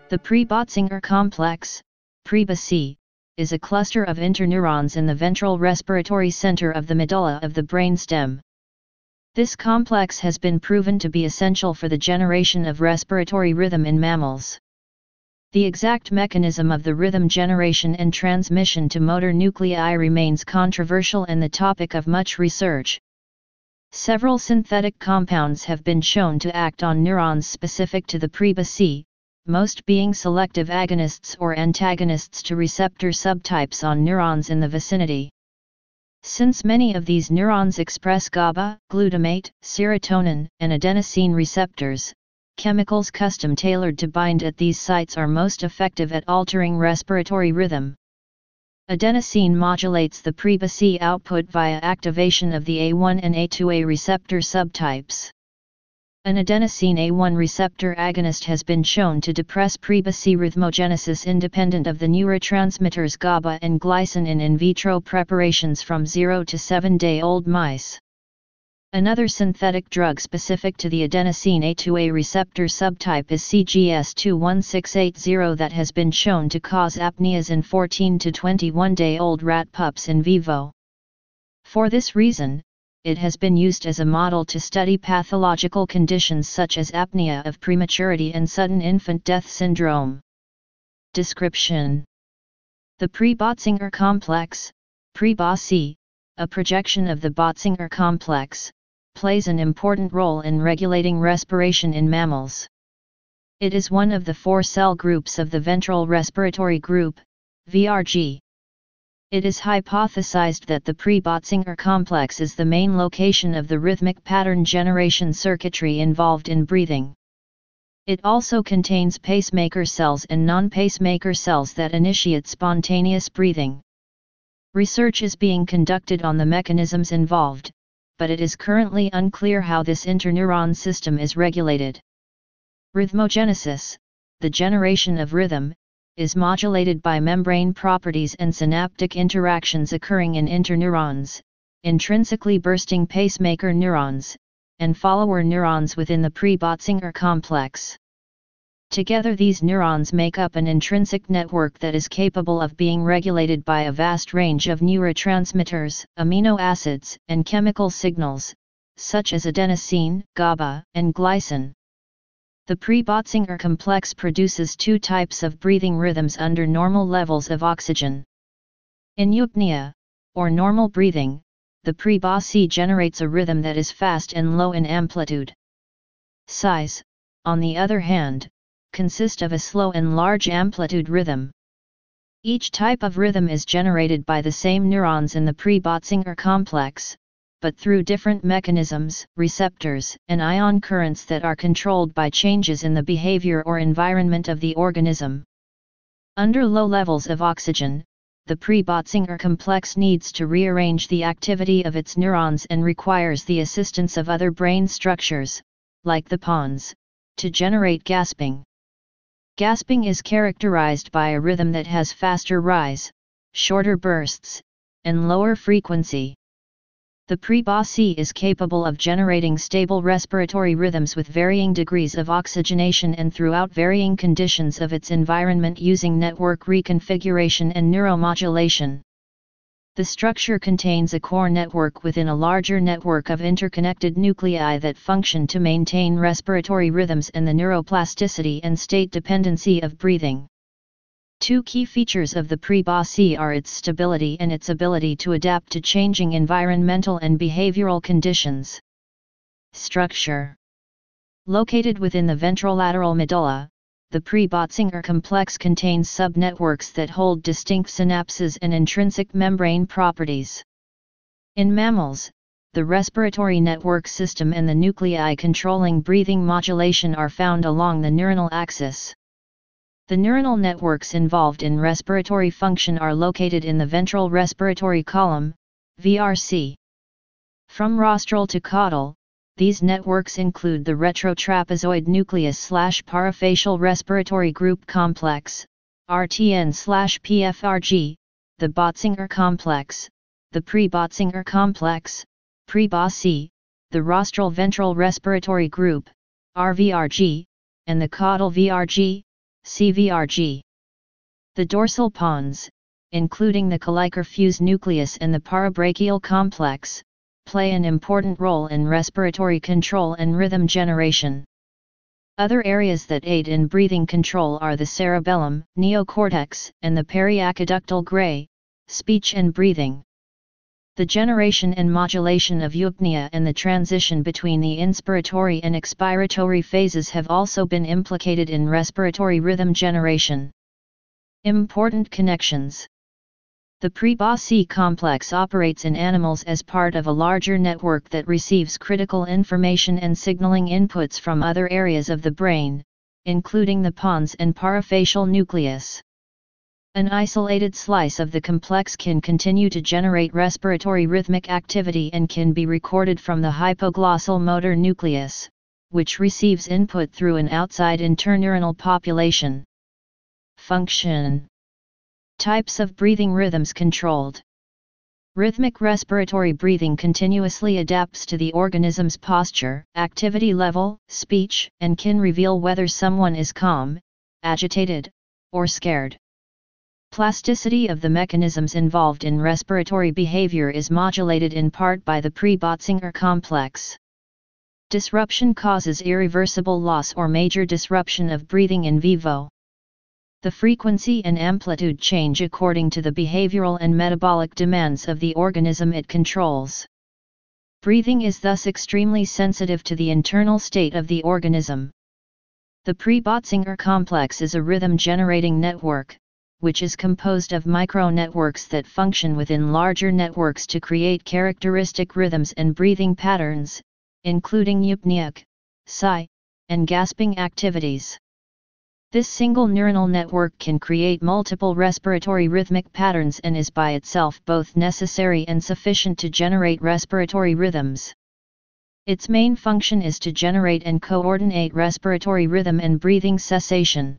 The Pre-Botzinger complex, PREBA-C, is a cluster of interneurons in the ventral respiratory center of the medulla of the brain stem. This complex has been proven to be essential for the generation of respiratory rhythm in mammals. The exact mechanism of the rhythm generation and transmission to motor nuclei remains controversial and the topic of much research. Several synthetic compounds have been shown to act on neurons specific to the PREBA-C, most being selective agonists or antagonists to receptor subtypes on neurons in the vicinity. Since many of these neurons express GABA, glutamate, serotonin, and adenosine receptors, chemicals custom-tailored to bind at these sites are most effective at altering respiratory rhythm. Adenosine modulates the PREBA-C output via activation of the A1 and A2A receptor subtypes. An adenosine A1 receptor agonist has been shown to depress PREBA-C rhythmogenesis independent of the neurotransmitters GABA and glycin in vitro preparations from 0 to 7-day-old mice. Another synthetic drug specific to the adenosine A2A receptor subtype is CGS21680 that has been shown to cause apneas in 14 to 21-day-old rat pups in vivo. For this reason, it has been used as a model to study pathological conditions such as apnea of prematurity and sudden infant death syndrome. Description: the Pre-Botzinger complex, PREBA-C, a projection of the Botzinger complex, plays an important role in regulating respiration in mammals. It is one of the 4 cell groups of the ventral respiratory group, VRG. It is hypothesized that the Pre-Botzinger complex is the main location of the rhythmic pattern generation circuitry involved in breathing. It also contains pacemaker cells and non-pacemaker cells that initiate spontaneous breathing. Research is being conducted on the mechanisms involved, but it is currently unclear how this interneuron system is regulated. Rhythmogenesis, the generation of rhythm, is modulated by membrane properties and synaptic interactions occurring in interneurons, intrinsically bursting pacemaker neurons, and follower neurons within the Pre-Botzinger complex. Together these neurons make up an intrinsic network that is capable of being regulated by a vast range of neurotransmitters, amino acids, and chemical signals, such as adenosine, GABA, and glycin. The Pre-Botzinger complex produces 2 types of breathing rhythms under normal levels of oxygen. In eupnea, or normal breathing, the PREBA-C generates a rhythm that is fast and low in amplitude. Sighs, on the other hand, consist of a slow and large amplitude rhythm. Each type of rhythm is generated by the same neurons in the Pre-Botzinger complex, but through different mechanisms, receptors, and ion currents that are controlled by changes in the behavior or environment of the organism. Under low levels of oxygen, the Pre-Botzinger complex needs to rearrange the activity of its neurons and requires the assistance of other brain structures, like the pons, to generate gasping. Gasping is characterized by a rhythm that has faster rise, shorter bursts, and lower frequency. The PREBA-C is capable of generating stable respiratory rhythms with varying degrees of oxygenation and throughout varying conditions of its environment using network reconfiguration and neuromodulation. The structure contains a core network within a larger network of interconnected nuclei that function to maintain respiratory rhythms and the neuroplasticity and state dependency of breathing. 2 key features of the PREBA-C are its stability and its ability to adapt to changing environmental and behavioral conditions. Structure: located within the ventrolateral medulla, the Pre-Botzinger complex contains subnetworks that hold distinct synapses and intrinsic membrane properties. In mammals, the respiratory network system and the nuclei controlling breathing modulation are found along the neuronal axis. The neuronal networks involved in respiratory function are located in the ventral respiratory column, VRC. From rostral to caudal, these networks include the retrotrapezoid nucleus/parafacial respiratory group complex, RTN/PFRG, the Botzinger complex, the Pre-Botzinger complex, PREBA-C, the rostral ventral respiratory group, RVRG, and the caudal VRG, CVRG. The dorsal pons, including the colliker fuse nucleus and the parabrachial complex, play an important role in respiratory control and rhythm generation. Other areas that aid in breathing control are the cerebellum, neocortex, and the periaqueductal gray, speech and breathing. The generation and modulation of eupnea and the transition between the inspiratory and expiratory phases have also been implicated in respiratory rhythm generation. Important connections. The Pre-BA-C complex operates in animals as part of a larger network that receives critical information and signaling inputs from other areas of the brain, including the pons and parafacial nucleus. An isolated slice of the complex can continue to generate respiratory rhythmic activity and can be recorded from the hypoglossal motor nucleus, which receives input through an outside interneuronal population. Function. Types of breathing rhythms controlled. Rhythmic respiratory breathing continuously adapts to the organism's posture, activity level, speech, and can reveal whether someone is calm, agitated, or scared. Plasticity of the mechanisms involved in respiratory behavior is modulated in part by the Pre-Botzinger complex. Disruption causes irreversible loss or major disruption of breathing in vivo. The frequency and amplitude change according to the behavioral and metabolic demands of the organism it controls. Breathing is thus extremely sensitive to the internal state of the organism. The Pre-Botzinger complex is a rhythm-generating network, which is composed of micro-networks that function within larger networks to create characteristic rhythms and breathing patterns, including eupneic, sigh, and gasping activities. This single neuronal network can create multiple respiratory rhythmic patterns and is by itself both necessary and sufficient to generate respiratory rhythms. Its main function is to generate and coordinate respiratory rhythm and breathing cessation.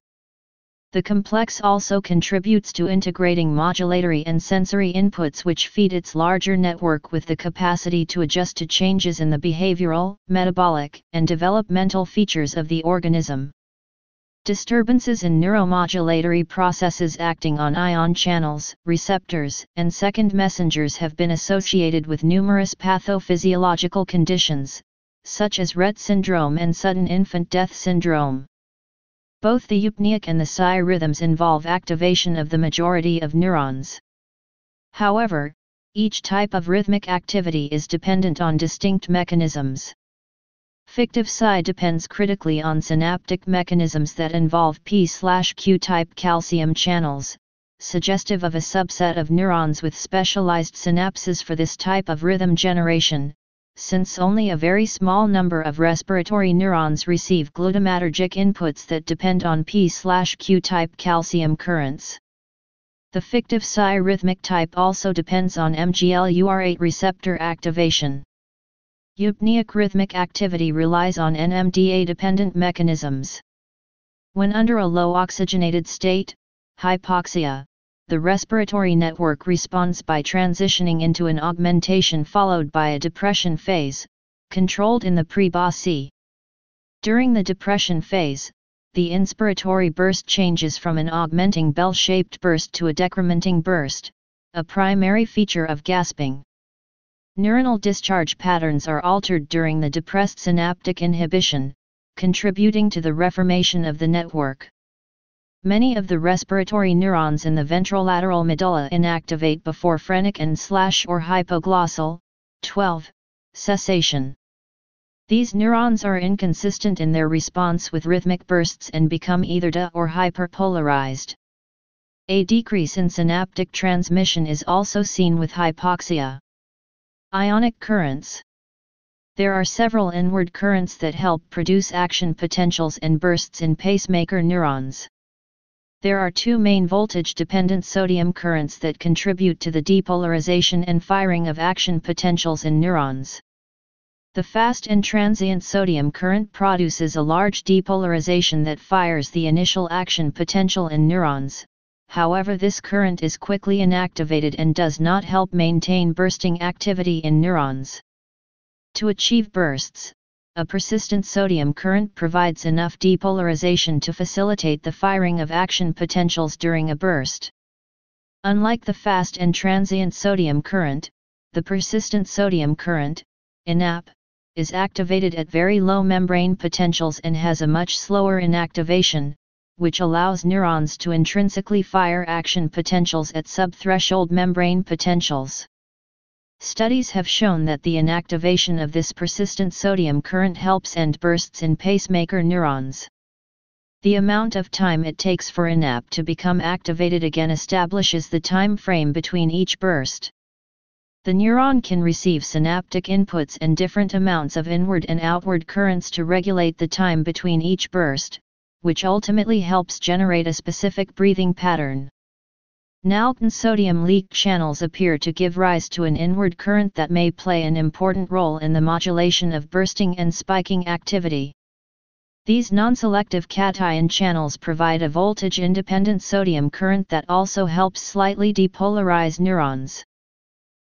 The complex also contributes to integrating modulatory and sensory inputs which feed its larger network with the capacity to adjust to changes in the behavioral, metabolic, and developmental features of the organism. Disturbances in neuromodulatory processes acting on ion channels, receptors, and second messengers have been associated with numerous pathophysiological conditions, such as Rett syndrome and sudden infant death syndrome. Both the eupneic and the sigh rhythms involve activation of the majority of neurons. However, each type of rhythmic activity is dependent on distinct mechanisms. Fictive sigh depends critically on synaptic mechanisms that involve P/Q-type calcium channels, suggestive of a subset of neurons with specialized synapses for this type of rhythm generation, since only a very small number of respiratory neurons receive glutamatergic inputs that depend on P/Q-type calcium currents. The fictive sigh rhythmic type also depends on MGLUR8 receptor activation. Eupneic rhythmic activity relies on NMDA-dependent mechanisms. When under a low oxygenated state, hypoxia, the respiratory network responds by transitioning into an augmentation followed by a depression phase, controlled in the Pre-BA-C. During the depression phase, the inspiratory burst changes from an augmenting bell-shaped burst to a decrementing burst, a primary feature of gasping. Neuronal discharge patterns are altered during the depressed synaptic inhibition, contributing to the reformation of the network. Many of the respiratory neurons in the ventrolateral medulla inactivate before phrenic and/or hypoglossal, 12, cessation. These neurons are inconsistent in their response with rhythmic bursts and become either DA or hyperpolarized. A decrease in synaptic transmission is also seen with hypoxia. Ionic currents. There are several inward currents that help produce action potentials and bursts in pacemaker neurons. There are two main voltage-dependent sodium currents that contribute to the depolarization and firing of action potentials in neurons. The fast and transient sodium current produces a large depolarization that fires the initial action potential in neurons. However, this current is quickly inactivated and does not help maintain bursting activity in neurons. To achieve bursts, a persistent sodium current provides enough depolarization to facilitate the firing of action potentials during a burst. Unlike the fast and transient sodium current, the persistent sodium current, INAP, is activated at very low membrane potentials and has a much slower inactivation, which allows neurons to intrinsically fire action potentials at subthreshold membrane potentials. Studies have shown that the inactivation of this persistent sodium current helps end bursts in pacemaker neurons. The amount of time it takes for INAP to become activated again establishes the time frame between each burst. The neuron can receive synaptic inputs and different amounts of inward and outward currents to regulate the time between each burst, which ultimately helps generate a specific breathing pattern. Nalton sodium leak channels appear to give rise to an inward current that may play an important role in the modulation of bursting and spiking activity. These non-selective cation channels provide a voltage-independent sodium current that also helps slightly depolarize neurons.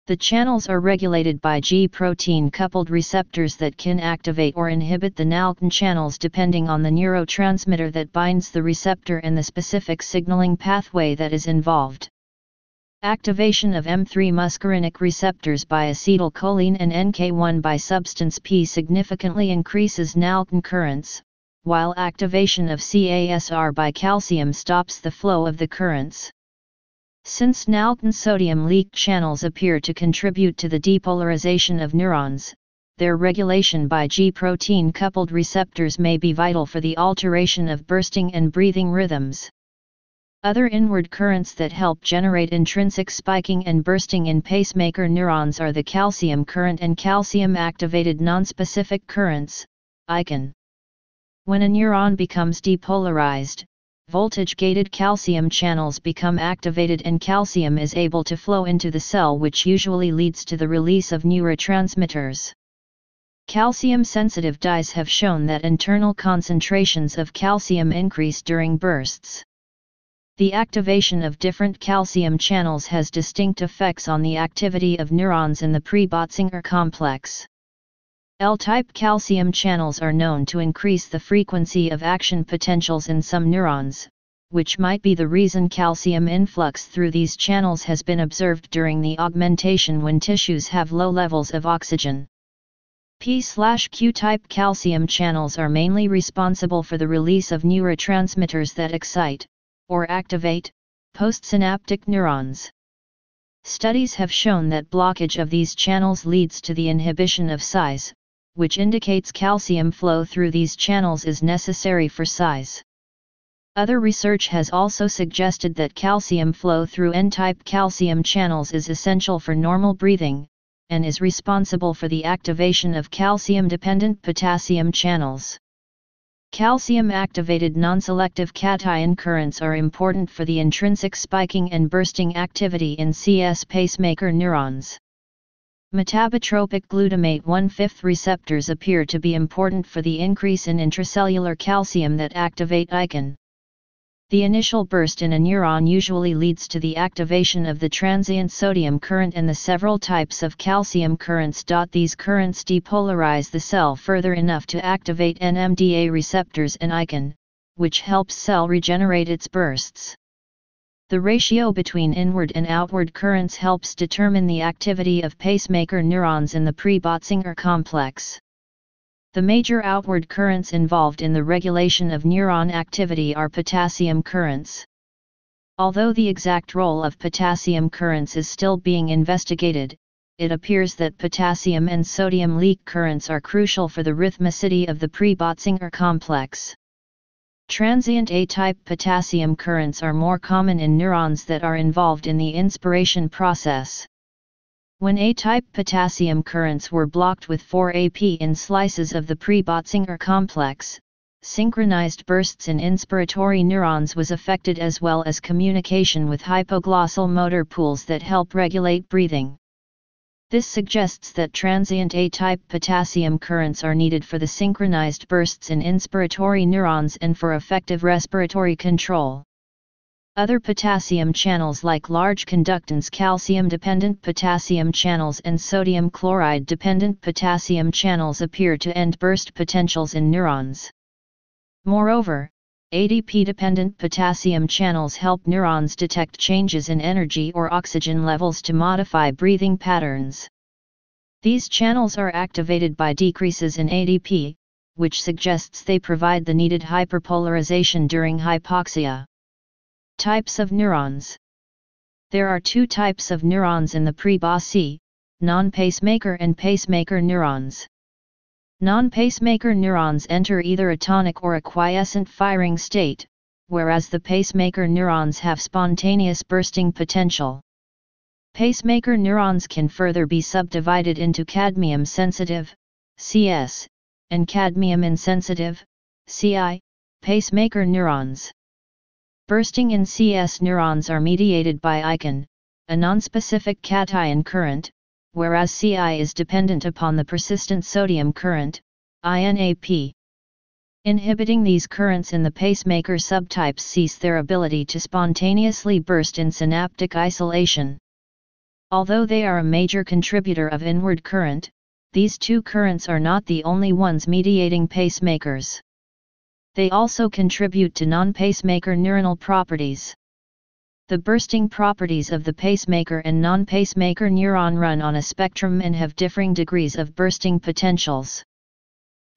The channels are regulated by G-protein-coupled receptors that can activate or inhibit the Nalton channels depending on the neurotransmitter that binds the receptor and the specific signaling pathway that is involved. Activation of M3 muscarinic receptors by acetylcholine and NK1 by substance P significantly increases Nalton currents, while activation of CASR by calcium stops the flow of the currents. Since Nalton sodium leak channels appear to contribute to the depolarization of neurons, their regulation by G-protein-coupled receptors may be vital for the alteration of bursting and breathing rhythms. Other inward currents that help generate intrinsic spiking and bursting in pacemaker neurons are the calcium current and calcium-activated nonspecific currents, ICAN. When a neuron becomes depolarized, voltage-gated calcium channels become activated and calcium is able to flow into the cell, which usually leads to the release of neurotransmitters. Calcium-sensitive dyes have shown that internal concentrations of calcium increase during bursts. The activation of different calcium channels has distinct effects on the activity of neurons in the pre-Botzinger complex. L-type calcium channels are known to increase the frequency of action potentials in some neurons, which might be the reason calcium influx through these channels has been observed during the augmentation when tissues have low levels of oxygen. P/Q-type calcium channels are mainly responsible for the release of neurotransmitters that excite, or activate, postsynaptic neurons. Studies have shown that blockage of these channels leads to the inhibition of size, which indicates calcium flow through these channels is necessary for size. Other research has also suggested that calcium flow through N-type calcium channels is essential for normal breathing, and is responsible for the activation of calcium-dependent potassium channels. Calcium-activated non-selective cation currents are important for the intrinsic spiking and bursting activity in CS pacemaker neurons. Metabotropic glutamate 1/5 receptors appear to be important for the increase in intracellular calcium that activate ICAN. The initial burst in a neuron usually leads to the activation of the transient sodium current and the several types of calcium currents. These currents depolarize the cell further enough to activate NMDA receptors and ICAN, which helps cell regenerate its bursts. The ratio between inward and outward currents helps determine the activity of pacemaker neurons in the pre-Botzinger complex. The major outward currents involved in the regulation of neuron activity are potassium currents. Although the exact role of potassium currents is still being investigated, it appears that potassium and sodium leak currents are crucial for the rhythmicity of the pre-Botzinger complex. Transient A-type potassium currents are more common in neurons that are involved in the inspiration process. When A-type potassium currents were blocked with 4-AP in slices of the pre-Botzinger complex, synchronized bursts in inspiratory neurons was affected, as well as communication with hypoglossal motor pools that help regulate breathing. This suggests that transient A-type potassium currents are needed for the synchronized bursts in inspiratory neurons and for effective respiratory control. Other potassium channels like large conductance calcium-dependent potassium channels and sodium chloride-dependent potassium channels appear to end burst potentials in neurons. Moreover, ADP-dependent potassium channels help neurons detect changes in energy or oxygen levels to modify breathing patterns. These channels are activated by decreases in ADP, which suggests they provide the needed hyperpolarization during hypoxia. Types of neurons. There are two types of neurons in the pre-BASI, non-pacemaker and pacemaker neurons. Non-pacemaker neurons enter either a tonic or a quiescent firing state, whereas the pacemaker neurons have spontaneous bursting potential. Pacemaker neurons can further be subdivided into cadmium-sensitive, CS, and cadmium-insensitive, CI, pacemaker neurons. Bursting in CS neurons are mediated by ICON, a nonspecific cation current, whereas CI is dependent upon the persistent sodium current, INAP. Inhibiting these currents in the pacemaker subtypes cease their ability to spontaneously burst in synaptic isolation. Although they are a major contributor of inward current, these two currents are not the only ones mediating pacemakers. They also contribute to non-pacemaker neuronal properties. The bursting properties of the pacemaker and non-pacemaker neuron run on a spectrum and have differing degrees of bursting potentials.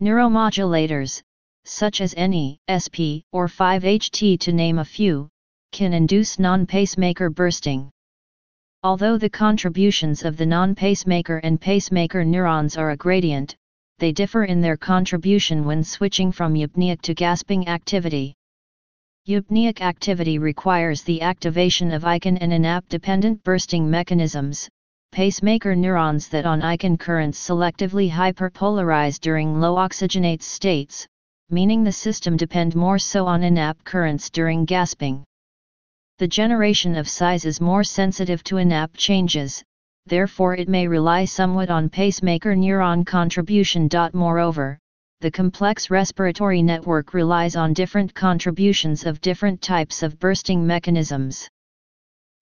Neuromodulators, such as NE, SP, or 5-HT to name a few, can induce non-pacemaker bursting. Although the contributions of the non-pacemaker and pacemaker neurons are a gradient, they differ in their contribution when switching from eupneic to gasping activity. Eupneic activity requires the activation of ICON and INAP-dependent bursting mechanisms, pacemaker neurons that on ICON currents selectively hyperpolarize during low oxygenate states, meaning the system depend more so on INAP currents during gasping. The generation of size is more sensitive to INAP changes, therefore it may rely somewhat on pacemaker neuron contribution. Moreover, the complex respiratory network relies on different contributions of different types of bursting mechanisms.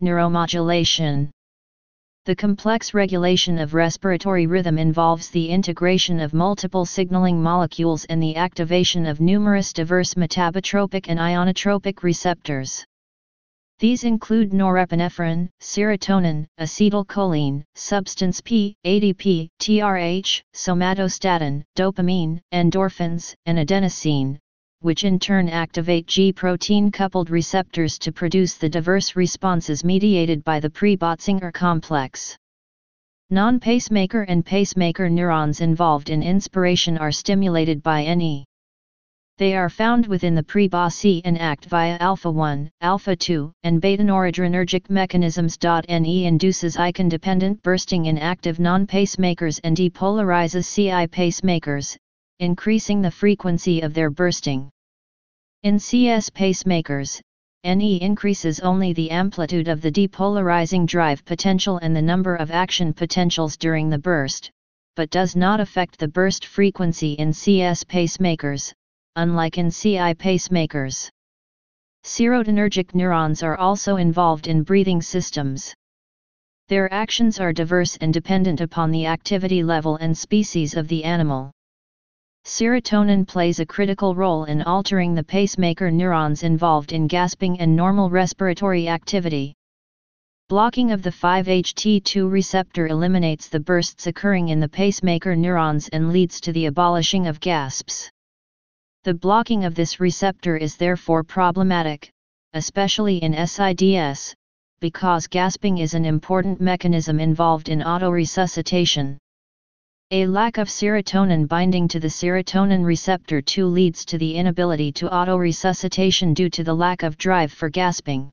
Neuromodulation. The complex regulation of respiratory rhythm involves the integration of multiple signaling molecules and the activation of numerous diverse metabotropic and ionotropic receptors. These include norepinephrine, serotonin, acetylcholine, substance P, ADP, TRH, somatostatin, dopamine, endorphins, and adenosine, which in turn activate G-protein-coupled receptors to produce the diverse responses mediated by the pre-Botzinger complex. Non-pacemaker and pacemaker neurons involved in inspiration are stimulated by NE. They are found within the pre-BASI and act via alpha-1, alpha-2, and beta-noradrenergic mechanisms. NE induces ICON-dependent bursting in active non-pacemakers and depolarizes CI pacemakers, increasing the frequency of their bursting. In CS pacemakers, NE increases only the amplitude of the depolarizing drive potential and the number of action potentials during the burst, but does not affect the burst frequency in CS pacemakers, unlike in CI pacemakers. Serotonergic neurons are also involved in breathing systems. Their actions are diverse and dependent upon the activity level and species of the animal. Serotonin plays a critical role in altering the pacemaker neurons involved in gasping and normal respiratory activity. Blocking of the 5-HT2 receptor eliminates the bursts occurring in the pacemaker neurons and leads to the abolishing of gasps. The blocking of this receptor is therefore problematic, especially in SIDS, because gasping is an important mechanism involved in autoresuscitation. A lack of serotonin binding to the serotonin receptor 2 leads to the inability to autoresuscitation due to the lack of drive for gasping.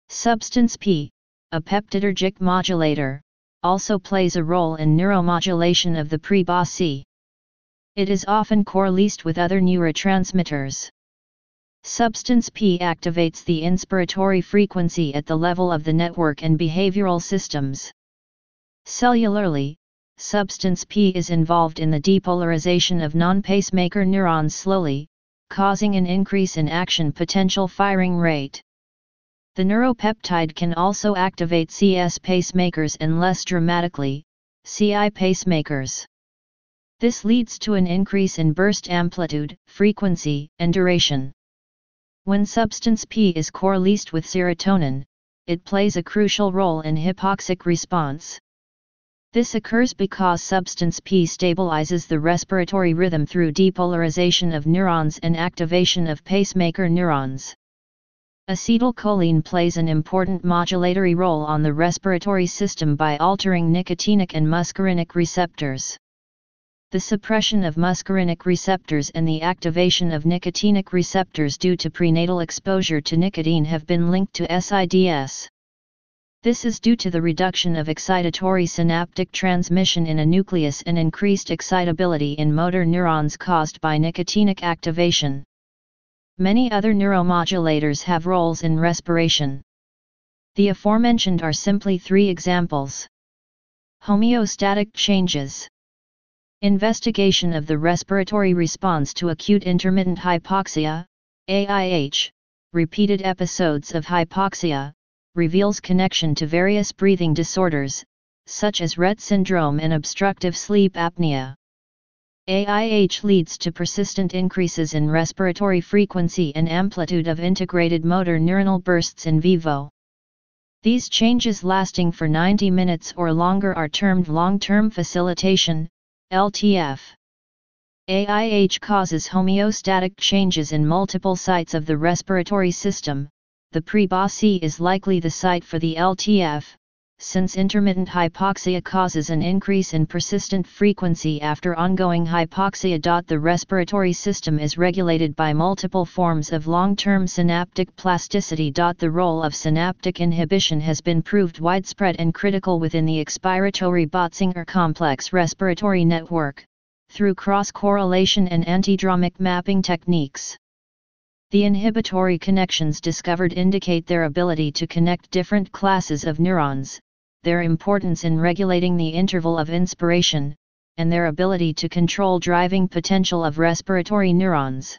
Substance P, a peptidergic modulator, also plays a role in neuromodulation of the pre-BASI. It is often correlated with other neurotransmitters. Substance P activates the inspiratory frequency at the level of the network and behavioral systems. Cellularly, substance P is involved in the depolarization of non-pacemaker neurons slowly, causing an increase in action potential firing rate. The neuropeptide can also activate CS pacemakers and less dramatically, CI pacemakers. This leads to an increase in burst amplitude, frequency, and duration. When substance P is correlated with serotonin, it plays a crucial role in hypoxic response. This occurs because substance P stabilizes the respiratory rhythm through depolarization of neurons and activation of pacemaker neurons. Acetylcholine plays an important modulatory role on the respiratory system by altering nicotinic and muscarinic receptors. The suppression of muscarinic receptors and the activation of nicotinic receptors due to prenatal exposure to nicotine have been linked to SIDS. This is due to the reduction of excitatory synaptic transmission in a nucleus and increased excitability in motor neurons caused by nicotinic activation. Many other neuromodulators have roles in respiration. The aforementioned are simply 3 examples. Homeostatic changes. Investigation of the respiratory response to acute intermittent hypoxia, AIH, repeated episodes of hypoxia, reveals connection to various breathing disorders, such as Rett syndrome and obstructive sleep apnea. AIH leads to persistent increases in respiratory frequency and amplitude of integrated motor neuronal bursts in vivo. These changes lasting for 90 minutes or longer are termed long-term facilitation, LTF. AIH causes homeostatic changes in multiple sites of the respiratory system. The pre-BASI is likely the site for the LTF, since intermittent hypoxia causes an increase in persistent frequency after ongoing hypoxia. The respiratory system is regulated by multiple forms of long-term synaptic plasticity. The role of synaptic inhibition has been proved widespread and critical within the expiratory Botzinger complex respiratory network, through cross-correlation and antidromic mapping techniques. The inhibitory connections discovered indicate their ability to connect different classes of neurons, their importance in regulating the interval of inspiration, and their ability to control driving potential of respiratory neurons.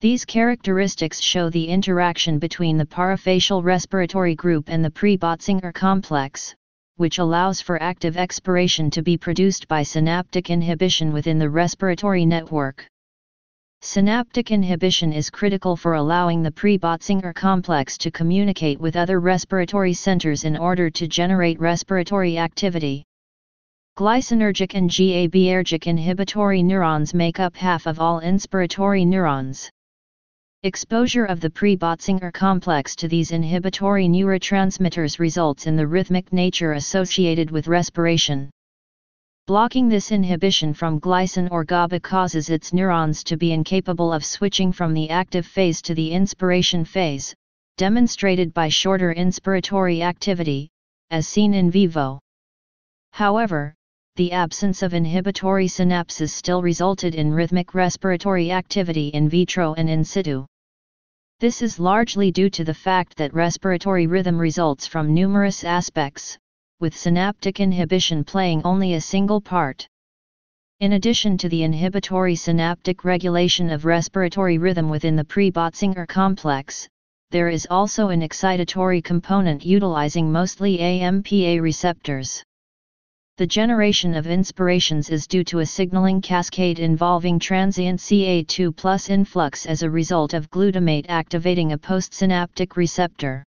These characteristics show the interaction between the parafacial respiratory group and the pre-Botzinger complex, which allows for active expiration to be produced by synaptic inhibition within the respiratory network. Synaptic inhibition is critical for allowing the pre-Botzinger complex to communicate with other respiratory centers in order to generate respiratory activity. Glycinergic and GABAergic inhibitory neurons make up half of all inspiratory neurons. Exposure of the pre-Botzinger complex to these inhibitory neurotransmitters results in the rhythmic nature associated with respiration. Blocking this inhibition from glycin or GABA causes its neurons to be incapable of switching from the active phase to the inspiration phase, demonstrated by shorter inspiratory activity, as seen in vivo. However, the absence of inhibitory synapses still resulted in rhythmic respiratory activity in vitro and in situ. This is largely due to the fact that respiratory rhythm results from numerous aspects, with synaptic inhibition playing only a single part. In addition to the inhibitory synaptic regulation of respiratory rhythm within the pre-Botzinger complex, there is also an excitatory component utilizing mostly AMPA receptors. The generation of inspirations is due to a signaling cascade involving transient Ca2+ influx as a result of glutamate activating a postsynaptic receptor.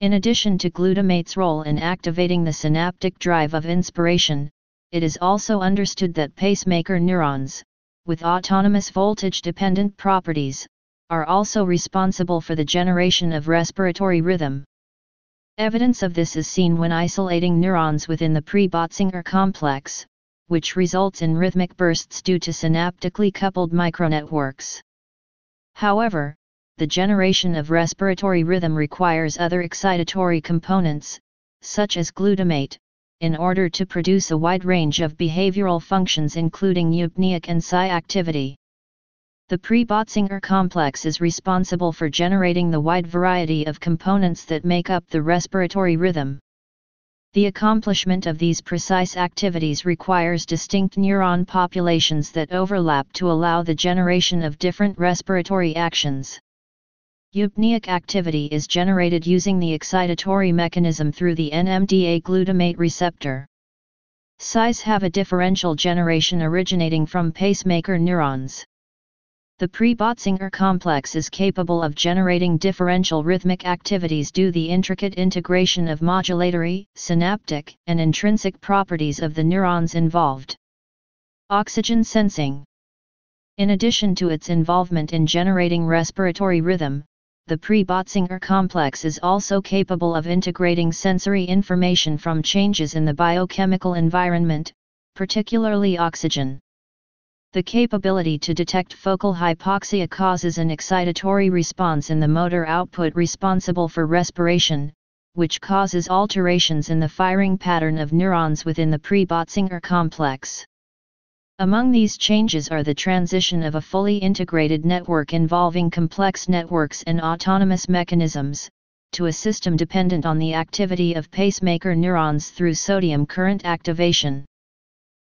In addition to glutamate's role in activating the synaptic drive of inspiration, it is also understood that pacemaker neurons, with autonomous voltage-dependent properties, are also responsible for the generation of respiratory rhythm. Evidence of this is seen when isolating neurons within the pre-Botzinger complex, which results in rhythmic bursts due to synaptically coupled micronetworks. However, the generation of respiratory rhythm requires other excitatory components, such as glutamate, in order to produce a wide range of behavioral functions including eupneic and psi activity. The pre-Botzinger complex is responsible for generating the wide variety of components that make up the respiratory rhythm. The accomplishment of these precise activities requires distinct neuron populations that overlap to allow the generation of different respiratory actions. Eupneic activity is generated using the excitatory mechanism through the NMDA glutamate receptor. CIs have a differential generation originating from pacemaker neurons. The pre-Botzinger complex is capable of generating differential rhythmic activities due to the intricate integration of modulatory, synaptic, and intrinsic properties of the neurons involved. Oxygen sensing. In addition to its involvement in generating respiratory rhythm, the pre-Botzinger complex is also capable of integrating sensory information from changes in the biochemical environment, particularly oxygen. The capability to detect focal hypoxia causes an excitatory response in the motor output responsible for respiration, which causes alterations in the firing pattern of neurons within the pre-Botzinger complex. Among these changes are the transition of a fully integrated network involving complex networks and autonomous mechanisms, to a system dependent on the activity of pacemaker neurons through sodium current activation.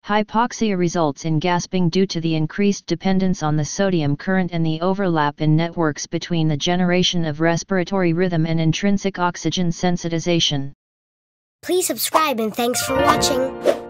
Hypoxia results in gasping due to the increased dependence on the sodium current and the overlap in networks between the generation of respiratory rhythm and intrinsic oxygen sensitization. Please subscribe and thanks for watching.